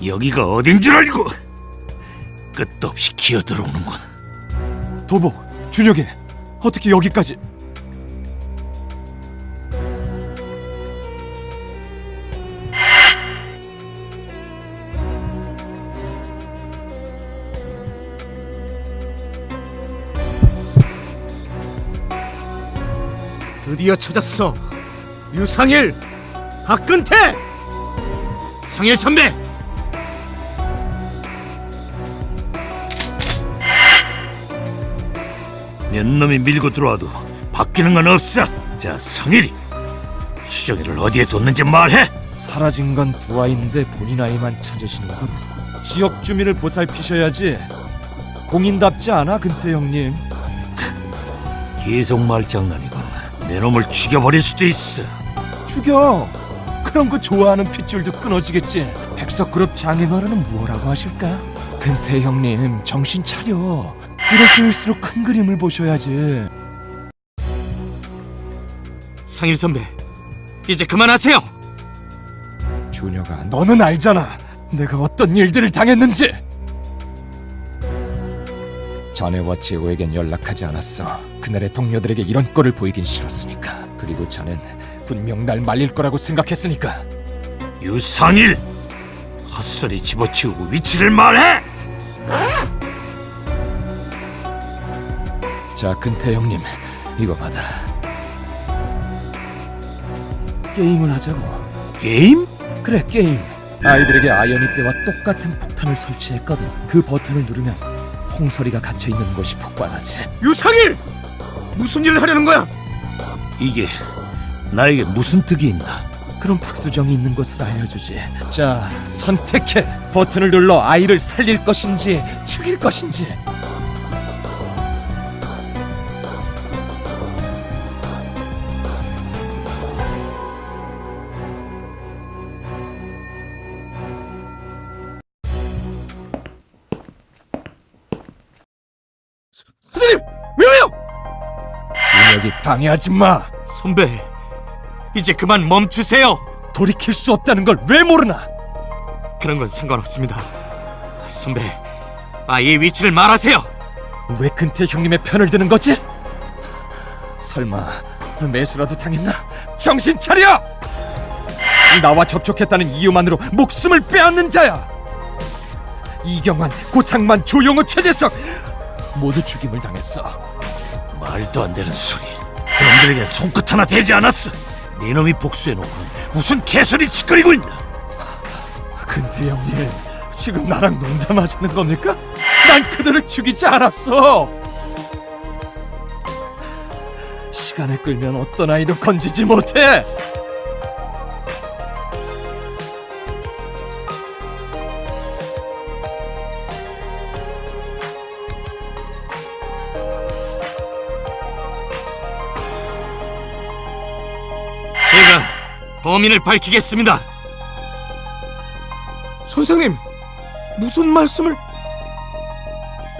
여기가 어딘 줄 알고 끝도 없이 기어들어오는군. 도복, 준혁이, 어떻게 여기까지? 드디어 찾았어. 유상일, 박근태, 상일 선배. 몇 놈이 밀고 들어와도 바뀌는 건 없어. 자, 상일이 수정이를 어디에 뒀는지 말해. 사라진 건 두 아이인데 본인 아이만 찾으시는군. 지역 주민을 보살피셔야지. 공인답지 않아, 근태 형님? 계속 말장난이군. 내 놈을 죽여버릴 수도 있어. 죽여. 그럼 그 좋아하는 핏줄도 끊어지겠지. 백석그룹 장인어른은 무엇라고 하실까? 근태 형님, 정신 차려. 이럴 때일수록 큰 그림을 보셔야지. 상일 선배, 이제 그만하세요. 준혁아, 너는 알잖아. 내가 어떤 일들을 당했는지. 자네와 재호에겐 연락하지 않았어. 그날의 동료들에게 이런 꼴을 보이긴 싫었으니까. 그리고 자넨 분명 날 말릴 거라고 생각했으니까. 유상일, 헛소리 집어치우고 위치를 말해. 자, 근태 형님, 이거 받아. 게임을 하자고. 게임? 그래, 게임. 아이들에게 아연이 때와 똑같은 폭탄을 설치했거든. 그 버튼을 누르면 홍소리가 갇혀있는 곳이 폭발하지. 유상일, 무슨 일을 하려는 거야? 이게 나에게 무슨 득이 있나? 그럼 박수정이 있는 곳을 알려주지. 자, 선택해. 버튼을 눌러 아이를 살릴 것인지 죽일 것인지. 선생님, 왜요? 준혁이 방해하지 마. 선배, 이제 그만 멈추세요. 돌이킬 수 없다는 걸 왜 모르나? 그런 건 상관없습니다. 선배, 아이의 위치를 말하세요. 왜 근태 형님의 편을 드는 거지? 설마 매수라도 당했나? 정신 차려! 나와 접촉했다는 이유만으로 목숨을 빼앗는 자야. 이경환, 고상만, 조용호, 최재석 모두 죽임을 당했어. 말도 안 되는 소리. 그놈들에게 손끝 하나 대지 않았어. 네 놈이 복수해놓고 무슨 개소리 짓거리고 있나? 근태 형님, 지금 나랑 농담하자는 겁니까? 난 그들을 죽이지 않았어. 시간을 끌면 어떤 아이도 건지지 못해. 제가 범인을 밝히겠습니다. 선생님, 무슨 말씀을?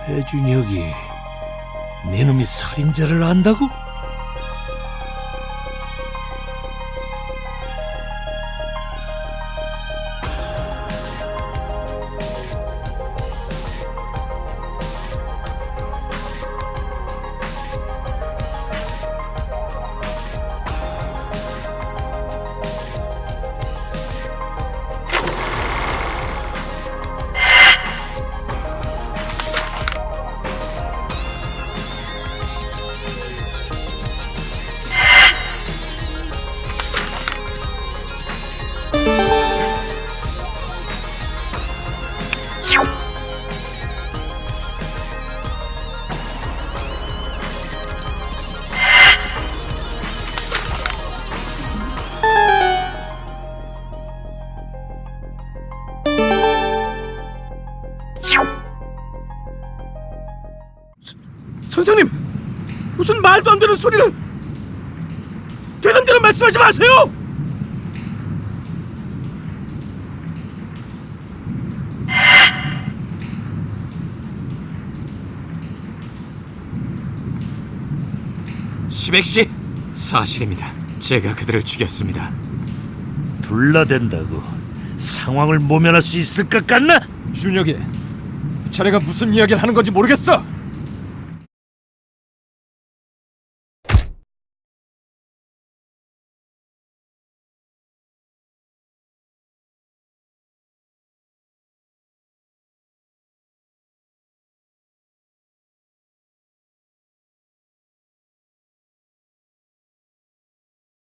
배준혁이 네 놈이 살인자를 안다고? 선생님, 무슨 말도 안 되는 소리를! 되는 대로 말씀하지 마세요! 시백씨, 사실입니다. 제가 그들을 죽였습니다. 둘러댄다고 상황을 모면할 수 있을 것 같나? 준혁이, 자네가 무슨 이야기를 하는 건지 모르겠어.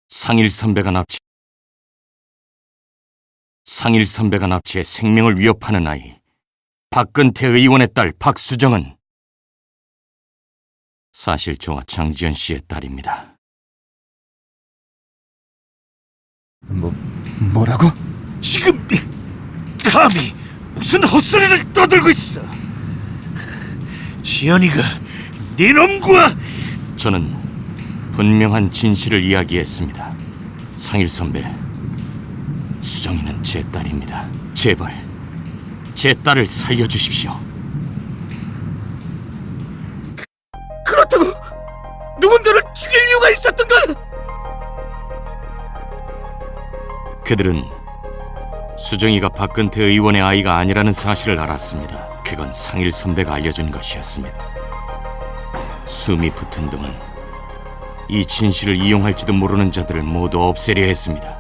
상일 선배가 납치해 생명을 위협하는 아이 박근태 의원의 딸 박수정은 사실 저와 장지연 씨의 딸입니다. 뭐라고? 지금 감히 무슨 헛소리를 떠들고 있어? 지연이가 네 놈과 저는 분명한 진실을 이야기했습니다. 상일 선배, 수정이는 제 딸입니다. 제발 제 딸을 살려주십시오. 그렇다고 누군가를 죽일 이유가 있었던가? 그들은 수정이가 박근태 의원의 아이가 아니라는 사실을 알았습니다. 그건 상일 선배가 알려준 것이었습니다. 숨이 붙은 동안 이 진실을 이용할지도 모르는 자들을 모두 없애려 했습니다.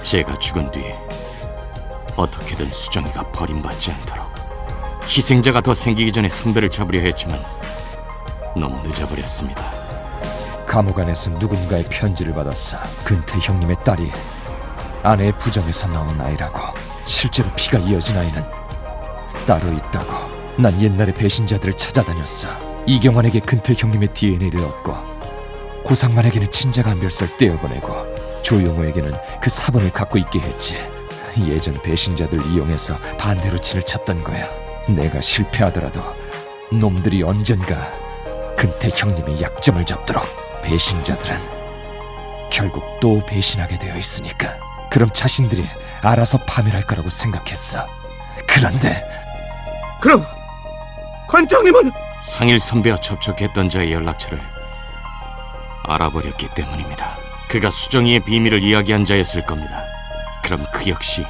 제가 죽은 뒤에 어떻게든 수정이가 버림받지 않도록 희생자가 더 생기기 전에 선배를 잡으려 했지만 너무 늦어버렸습니다. 감옥 안에서 누군가의 편지를 받았어. 근태 형님의 딸이 아내의 부정에서 나온 아이라고. 실제로 피가 이어진 아이는 따로 있다고. 난 옛날에 배신자들을 찾아다녔어. 이경환에게 근태 형님의 DNA를 얻고, 고상만에게는 친자가 한 몇 살 떼어보내고, 조용호에게는 그 사본을 갖고 있게 했지. 예전 배신자들 이용해서 반대로 진을 쳤던 거야. 내가 실패하더라도 놈들이 언젠가 근태 형님의 약점을 잡도록. 배신자들은 결국 또 배신하게 되어 있으니까. 그럼 자신들이 알아서 파멸할 거라고 생각했어. 그런데 그럼 관장님은 상일 선배와 접촉했던 자의 연락처를 알아버렸기 때문입니다. 그가 수정이의 비밀을 이야기한 자였을 겁니다. 그럼 그 역시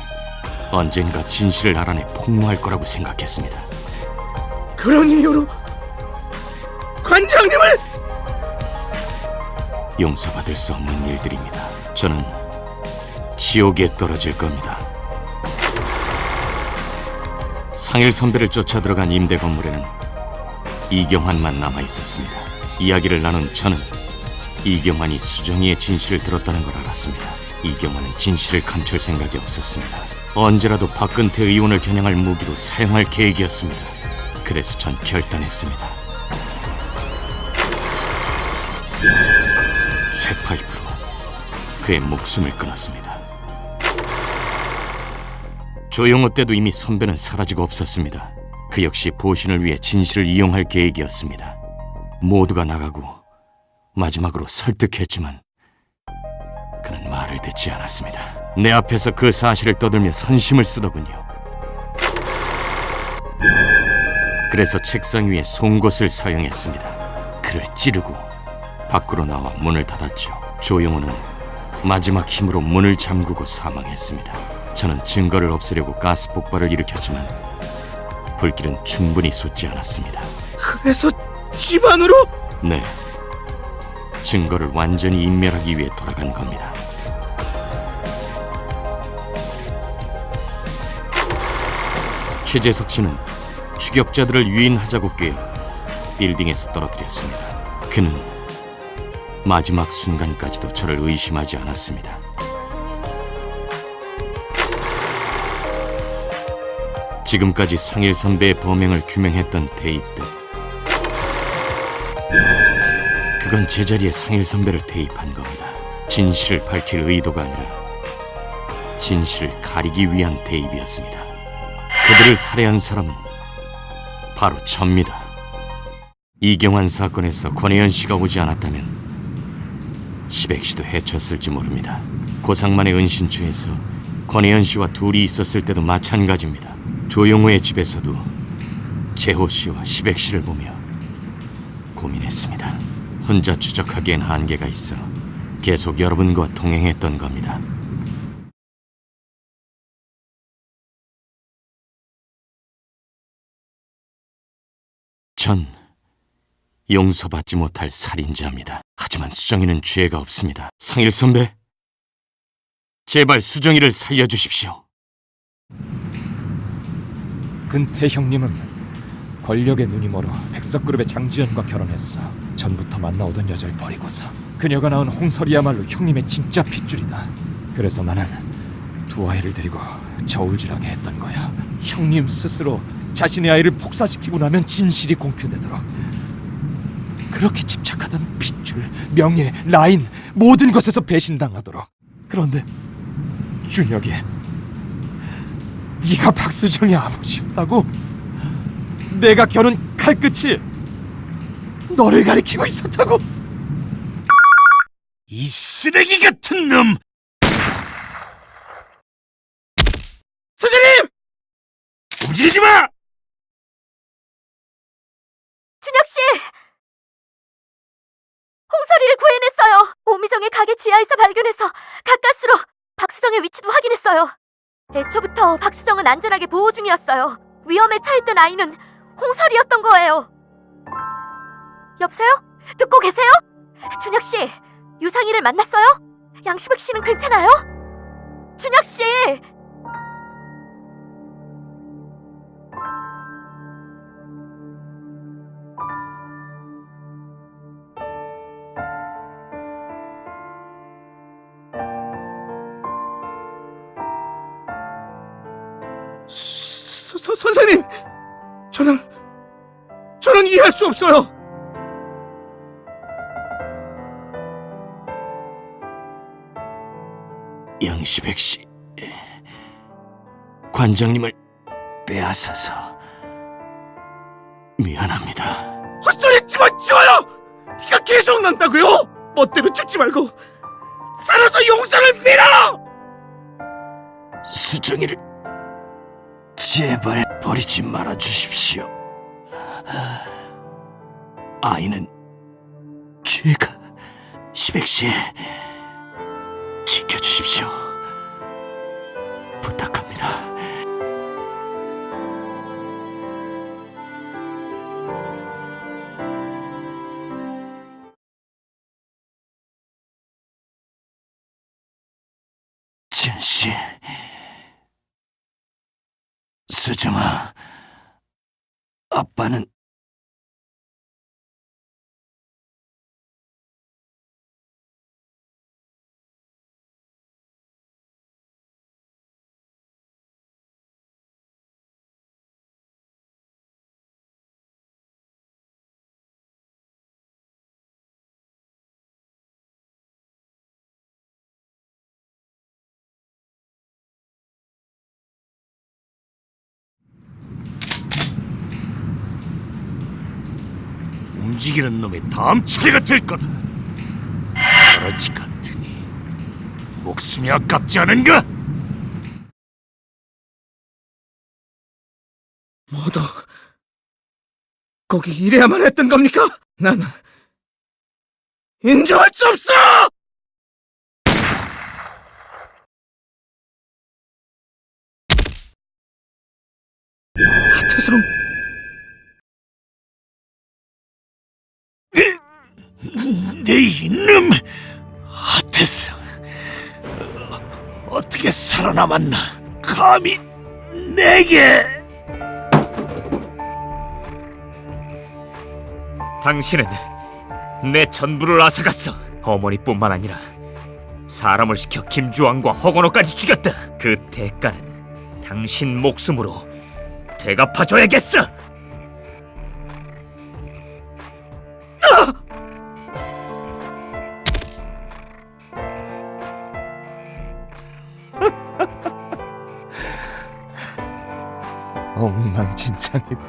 언젠가 진실을 알아내 폭로할 거라고 생각했습니다. 그런 이유로 관장님을 용서받을 수 없는 일들입니다. 저는 지옥에 떨어질 겁니다. 상일 선배를 쫓아 들어간 임대 건물에는 이경환만 남아 있었습니다. 이야기를 나눈 저는 이경환이 수정이의 진실을 들었다는 걸 알았습니다. 이경환은 진실을 감출 생각이 없었습니다. 언제라도 박근태 의원을 겨냥할 무기로 사용할 계획이었습니다. 그래서 전 결단했습니다. 쇠파이프로 그의 목숨을 끊었습니다. 조용호 때도 이미 선배는 사라지고 없었습니다. 그 역시 보신을 위해 진실을 이용할 계획이었습니다. 모두가 나가고 마지막으로 설득했지만 그는 말을 듣지 않았습니다. 내 앞에서 그 사실을 떠들며 선심을 쓰더군요. 그래서 책상 위에 송곳을 사용했습니다. 그를 찌르고 밖으로 나와 문을 닫았죠. 조용호는 마지막 힘으로 문을 잠그고 사망했습니다. 저는 증거를 없애려고 가스 폭발을 일으켰지만 불길은 충분히 솟지 않았습니다. 그래서 집 안으로? 네, 증거를 완전히 인멸하기 위해 돌아간 겁니다. 최재석 씨는 추격자들을 유인하자고 꾀어 빌딩에서 떨어뜨렸습니다. 그는 마지막 순간까지도 저를 의심하지 않았습니다. 지금까지 상일 선배의 범행을 규명했던 대입들, 그건 제자리에 상일 선배를 대입한 겁니다. 진실을 밝힐 의도가 아니라 진실을 가리기 위한 대입이었습니다. 그들을 살해한 사람은 바로 접니다. 이경환 사건에서 권혜연 씨가 오지 않았다면 시백 씨도 해쳤을지 모릅니다. 고상만의 은신처에서 권혜연 씨와 둘이 있었을 때도 마찬가지입니다. 조용호의 집에서도 재호 씨와 시백 씨를 보며 고민했습니다. 혼자 추적하기엔 한계가 있어 계속 여러분과 동행했던 겁니다. 전 용서받지 못할 살인자입니다. 하지만 수정이는 죄가 없습니다. 상일 선배, 제발 수정이를 살려주십시오. 근태 형님은 권력에 눈이 멀어 백석그룹의 장지연과 결혼했어. 전부터 만나오던 여자를 버리고서. 그녀가 낳은 홍설이야말로 형님의 진짜 핏줄이다. 그래서 나는 두 아이를 데리고 저울질하게 했던 거야. 형님 스스로 자신의 아이를 폭사시키고 나면 진실이 공표되도록. 그렇게 집착하던 핏줄, 명예, 라인 모든 것에서 배신당하도록. 그런데 준혁이, 네가 박수정의 아버지였다고? 내가 겨눈 칼끝이 너를 가리키고 있었다고? 이 쓰레기 같은 놈! 선생님! 움직이지 마! 준혁 씨! 홍설이를 구해냈어요. 오미정의 가게 지하에서 발견해서 가까스로 박수정의 위치도 확인했어요. 애초부터 박수정은 안전하게 보호 중이었어요. 위험에 처했던 아이는 홍설이였던 거예요. 여보세요? 듣고 계세요? 준혁 씨, 유상이를 만났어요? 양시백 씨는 괜찮아요? 준혁 씨! 선생님! 저는 이해할 수 없어요! 양시백 씨, 관장님을 빼앗아서 미안합니다. 헛소리 집어치워요! 피가 계속 난다고요! 멋대로 죽지 말고 살아서 용서를 빌어! 수정이를 제발 버리지 말아 주십시오. 아이는 죄가 시백씨 지켜주십시오. 부탁합니다. 진씨, 수정아, 아빠는 움직이는 놈이 다음 차례가 될 거다. 떨어지 같으니 목숨이 아깝지 않은가? 모두 거기 이래야만 했던 겁니까? 난 인정할 수 없어! 하태성, 내 이놈 하태성, 어떻게 살아남았나? 감히 내게! 당신은 내 전부를 앗아갔어. 어머니뿐만 아니라 사람을 시켜 김주왕과 허건호까지 죽였다. 그 대가는 당신 목숨으로 되갚아줘야겠어. 엉망진창이고.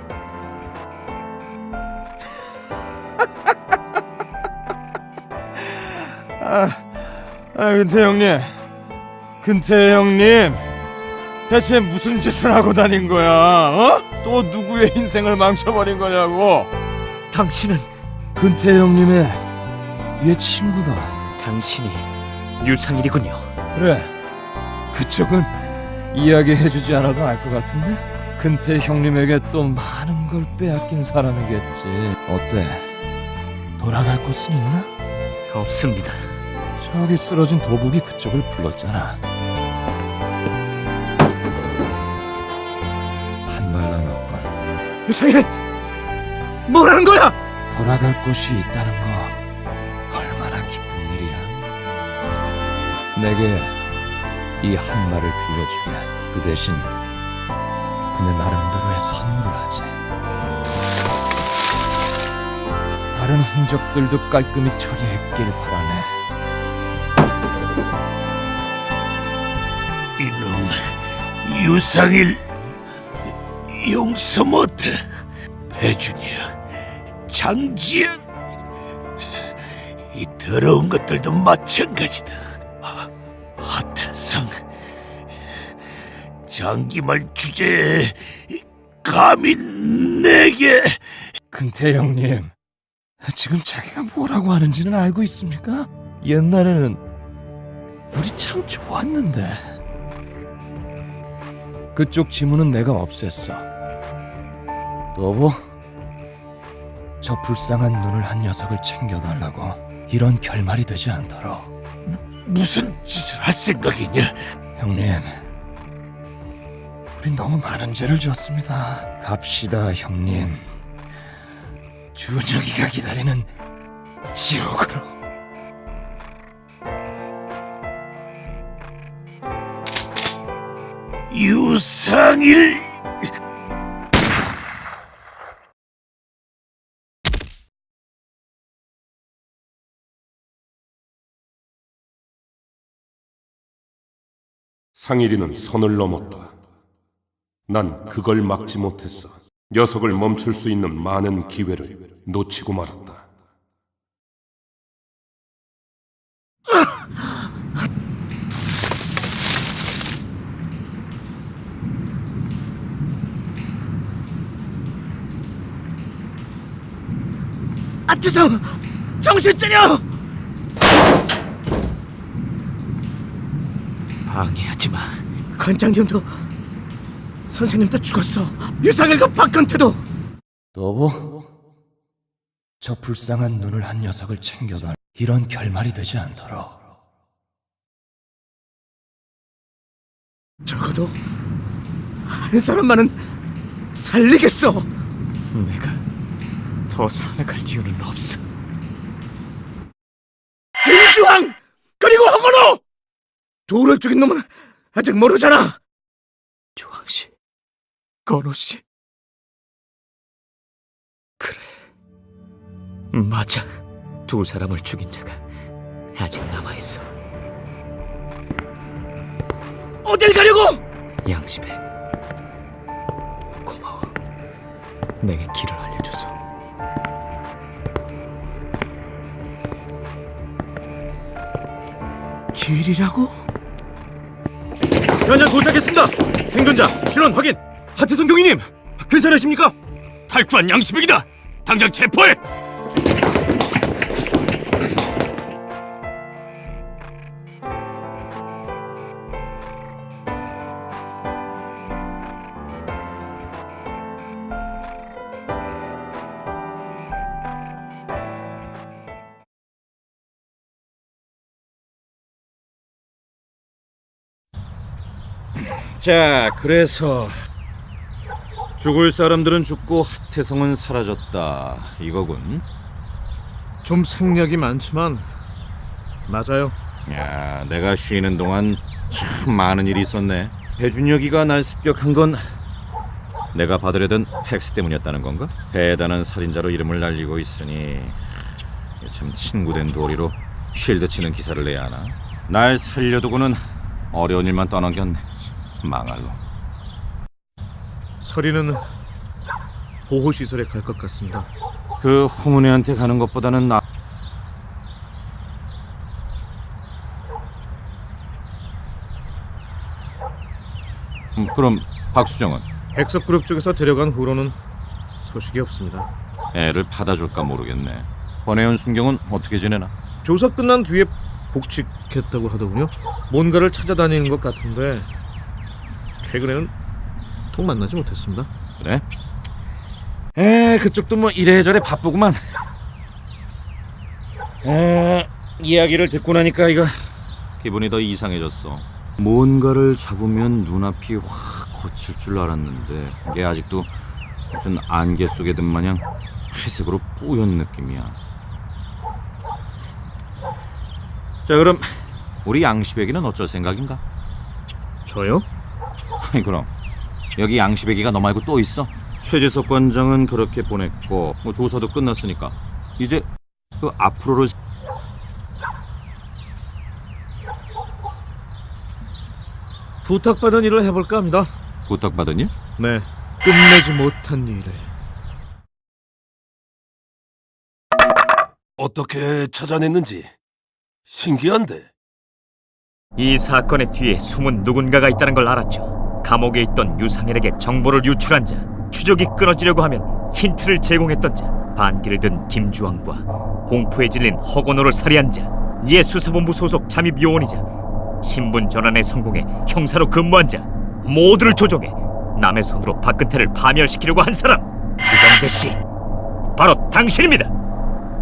근태 형님, 대체 무슨 짓을 하고 다닌 거야? 어? 또 누구의 인생을 망쳐버린 거냐고? 당신은 근태 형님의 옛 친구다. 당신이 유상일이군요. 그래, 그쪽은 이야기해주지 않아도 알 것 같은데? 근태 형님에게 또 많은 걸 빼앗긴 사람이겠지. 어때? 돌아갈 곳은 있나? 없습니다. 저기 쓰러진 도복이 그쪽을 불렀잖아. 한 말 남았군. 유상일, 뭐라는 거야? 돌아갈 곳이 있다는 거 얼마나 기쁜 일이야. 내게 이 한 말을 빌려주게. 그 대신 내 나름대로의 선물을 하지. 다른 흔적들도 깔끔히 처리했길 바라네. 이놈 유상일 용서 못해. 배준이야, 장지현, 이 더러운 것들도 마찬가지다. 하태상, 장기말 주제에 감히 내게. 근태 형님, 지금 자기가 뭐라고 하는지는 알고 있습니까? 옛날에는 우리 참 좋았는데. 그쪽 지문은 내가 없앴어. 너보, 저 불쌍한 눈을 한 녀석을 챙겨달라고. 이런 결말이 되지 않도록. 무슨 짓을 할 생각이냐? 형님, 우린 너무 많은 죄를 졌습니다. 갑시다, 형님. 준혁이가 기다리는 지옥으로. 유상일. 상일이는 선을 넘었다. 난 그걸 막지 못했어. 녀석을 멈출 수 있는 많은 기회를 놓치고 말았다. 하태상, 정신 차려! 방해하지 마. 관장님도 선생님도 죽었어. 유상일과 박근태도. 너보, 저 불쌍한 눈을 한 녀석을 챙겨달. 이런 결말이 되지 않도록. 적어도 한 사람만은 살리겠어. 내가 더 살아갈 이유는 없어. 김주왕 그리고 황건호! 돌을 죽인 놈은 아직 모르잖아. 주황씨, 건호씨. 그래, 맞아. 두 사람을 죽인 자가 아직 남아있어. 어딜 가려고? 양심에 고마워. 내게 길을 알려줘서. 길이라고? 현장 도착했습니다. 생존자 신원 확인. 하태성 경위님 괜찮으십니까? 탈주한 양심백이다. 당장 체포해. 자, 그래서 죽을 사람들은 죽고 하태성은 사라졌다 이거군. 좀 생략이 많지만 맞아요. 야, 내가 쉬는 동안 참 많은 일이 있었네. 배준혁이가 날 습격한 건 내가 받으려던 팩스 때문이었다는 건가? 대단한 살인자로 이름을 날리고 있으니 참 친구된 도리로 쉴드 치는 기사를 내야 하나. 날 살려두고는 어려운 일만 떠넘겼네. 망할로. 서리는 보호시설에 갈 것 같습니다. 그 홍은혜한테 가는 것보다는 나. 그럼 박수정은? 백석그룹 쪽에서 데려간 후로는 소식이 없습니다. 애를 받아줄까 모르겠네. 권혜연 순경은 어떻게 지내나? 조사 끝난 뒤에 복직했다고 하더군요. 뭔가를 찾아다니는 것 같은데 최근에는 통 만나지 못했습니다. 그래? 그쪽도 뭐 이래저래 바쁘구만. 이야기를 듣고 나니까 이거 기분이 더 이상해졌어. 뭔가를 잡으면 눈앞이 확 거칠 줄 알았는데 이게 아직도 무슨 안개 속에 든 마냥 회색으로 뿌연 느낌이야. 자, 그럼 우리 양시배기는 어쩔 생각인가? 저요? 아니, 그럼 여기 양시배기가 너 말고 또 있어? 최재석 관장은 그렇게 보냈고 뭐 조사도 끝났으니까 이제 그 앞으로를 부탁받은 일을 해볼까 합니다. 부탁받은 일? 네, 끝내지 못한 일을. 어떻게 찾아냈는지 신기한데. 이 사건의 뒤에 숨은 누군가가 있다는 걸 알았죠. 감옥에 있던 유상현에게 정보를 유출한 자, 추적이 끊어지려고 하면 힌트를 제공했던 자, 반기를 든 김주왕과 공포에 질린 허건호를 살해한 자, 옛 수사본부 소속 잠입 요원이자 신분 전환에 성공해 형사로 근무한 자, 모두를 조종해 남의 손으로 박근태를 파멸시키려고 한 사람, 주정재 씨, 바로 당신입니다.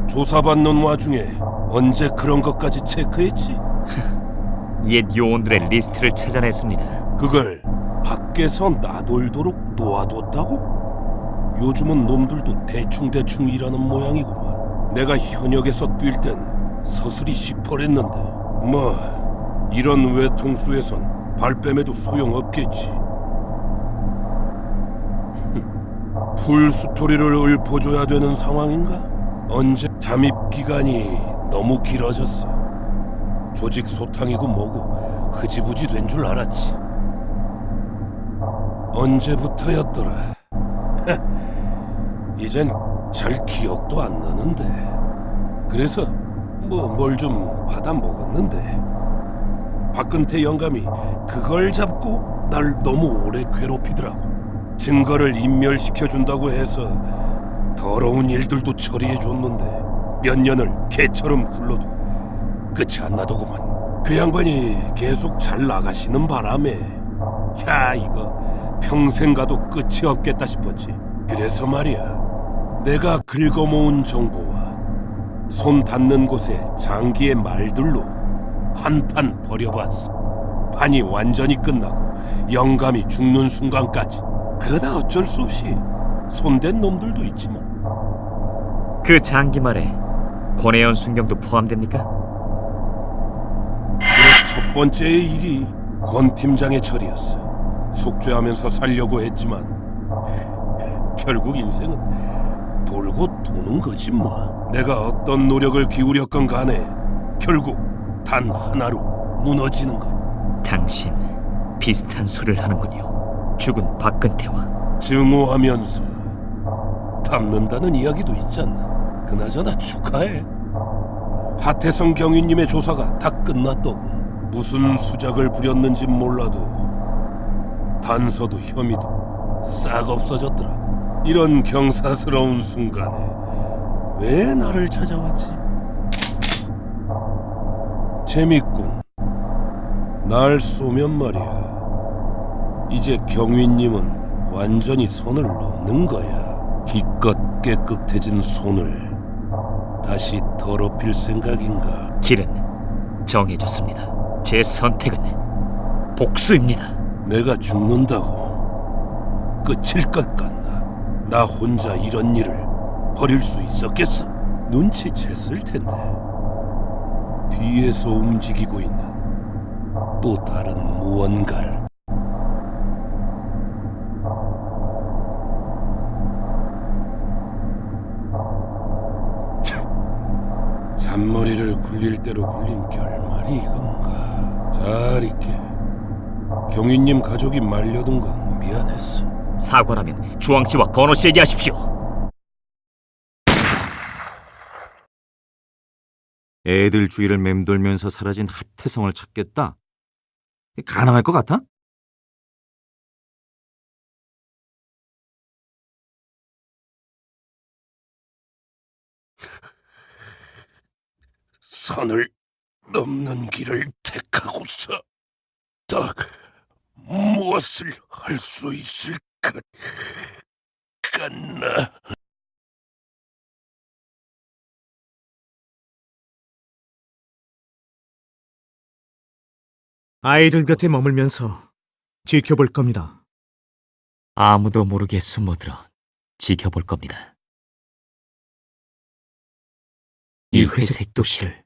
조사받는 와중에 언제 그런 것까지 체크했지? 옛 요원들의 리스트를 찾아냈습니다. 그걸 밖에서 나돌도록 놓아뒀다고? 요즘은 놈들도 대충대충 일하는 모양이구만. 내가 현역에서 뛸 땐 서슬이 시퍼랬는데 뭐 이런 외통수에선 발뺌해도 소용없겠지. 풀스토리를 읊어줘야 되는 상황인가? 언제 잠입 기간이 너무 길어졌어. 조직 소탕이고 뭐고 흐지부지 된 줄 알았지. 언제부터였더라. 이젠 잘 기억도 안 나는데. 그래서 뭐 뭘 좀 받아 먹었는데 박근태 영감이 그걸 잡고 날 너무 오래 괴롭히더라고. 증거를 인멸시켜준다고 해서 더러운 일들도 처리해줬는데 몇 년을 개처럼 굴러도 끝이 안 나더구만. 그 양반이 계속 잘 나가시는 바람에 야 이거 평생 가도 끝이 없겠다 싶었지. 그래서 말이야, 내가 긁어모은 정보와 손 닿는 곳에 장기의 말들로 한판 벌여봤어. 판이 완전히 끝나고 영감이 죽는 순간까지. 그러다 어쩔 수 없이 손댄 놈들도 있지만. 그 장기말에 권혜연 순경도 포함됩니까? 첫 번째의 일이 권 팀장의 처리였어. 속죄하면서 살려고 했지만 결국 인생은 돌고 도는 거지 뭐. 내가 어떤 노력을 기울였건 간에 결국 단 하나로 무너지는 거. 당신 비슷한 소리를 하는군요. 죽은 박근태와. 증오하면서 닮는다는 이야기도 있잖아. 그나저나 축하해. 하태성 경위님의 조사가 다 끝났더군. 무슨 수작을 부렸는진 몰라도 단서도 혐의도 싹 없어졌더라고. 이런 경사스러운 순간에 왜 나를 찾아왔지? 재밌군. 날 쏘면 말이야, 이제 경위님은 완전히 선을 넘는 거야. 기껏 깨끗해진 손을 다시 더럽힐 생각인가? 길은 정해졌습니다. 제 선택은 복수입니다. 내가 죽는다고 끝일 것 같나? 나 혼자 이런 일을 버릴 수 있었겠어? 눈치챘을 텐데. 뒤에서 움직이고 있는 또 다른 무언가를. 잔머리를 굴릴 대로 굴린 결말이 이건가? 잘 있게. 경위님 가족이 말려둔 건 미안했어. 사과라면 주왕 씨와 건호 씨에게 하십시오. 애들 주위를 맴돌면서 사라진 하태성을 찾겠다? 가능할 것 같아? 선을 넘는 길을 택하고서 딱 무엇을 할 수 있을 것 같나? 아이들 곁에 머물면서 지켜볼 겁니다. 아무도 모르게 숨어들어 지켜볼 겁니다. 이 회색 도시를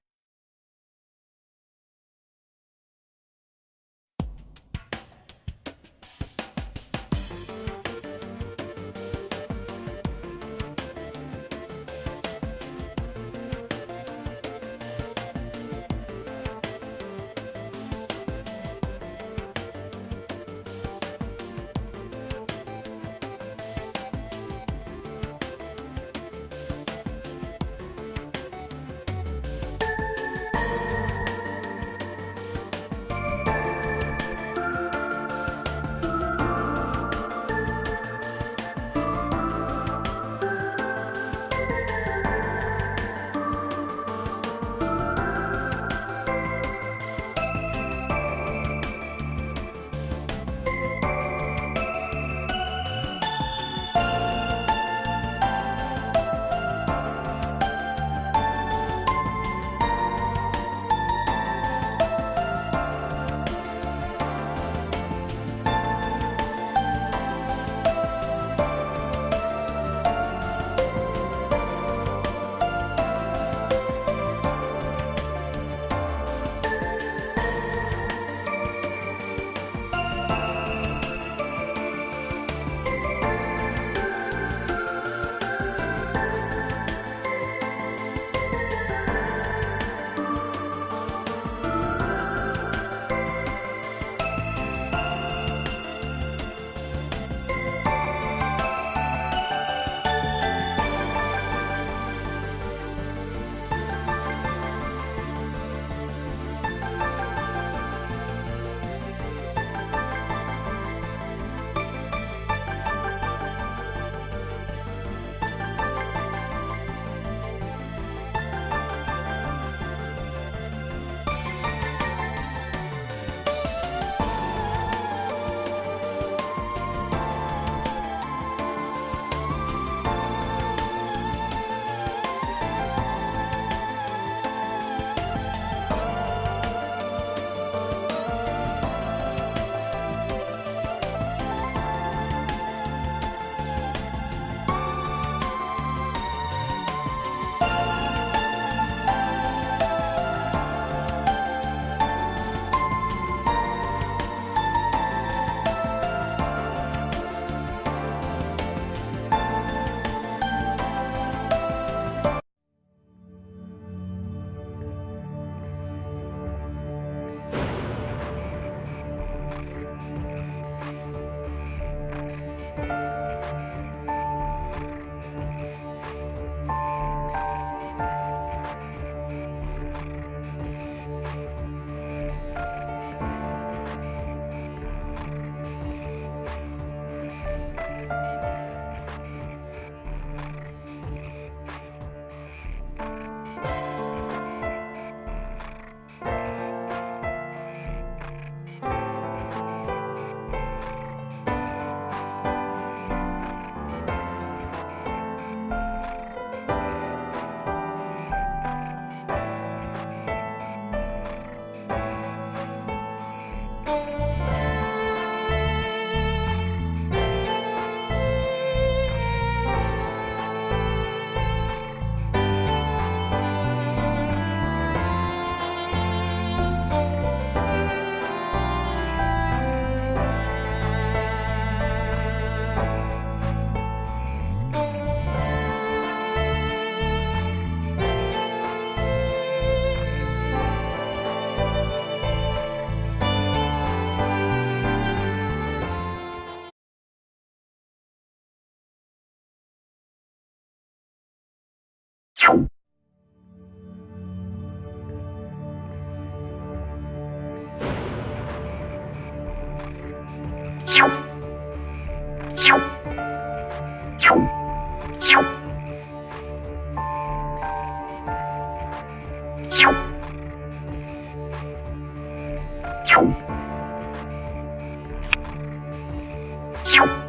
자.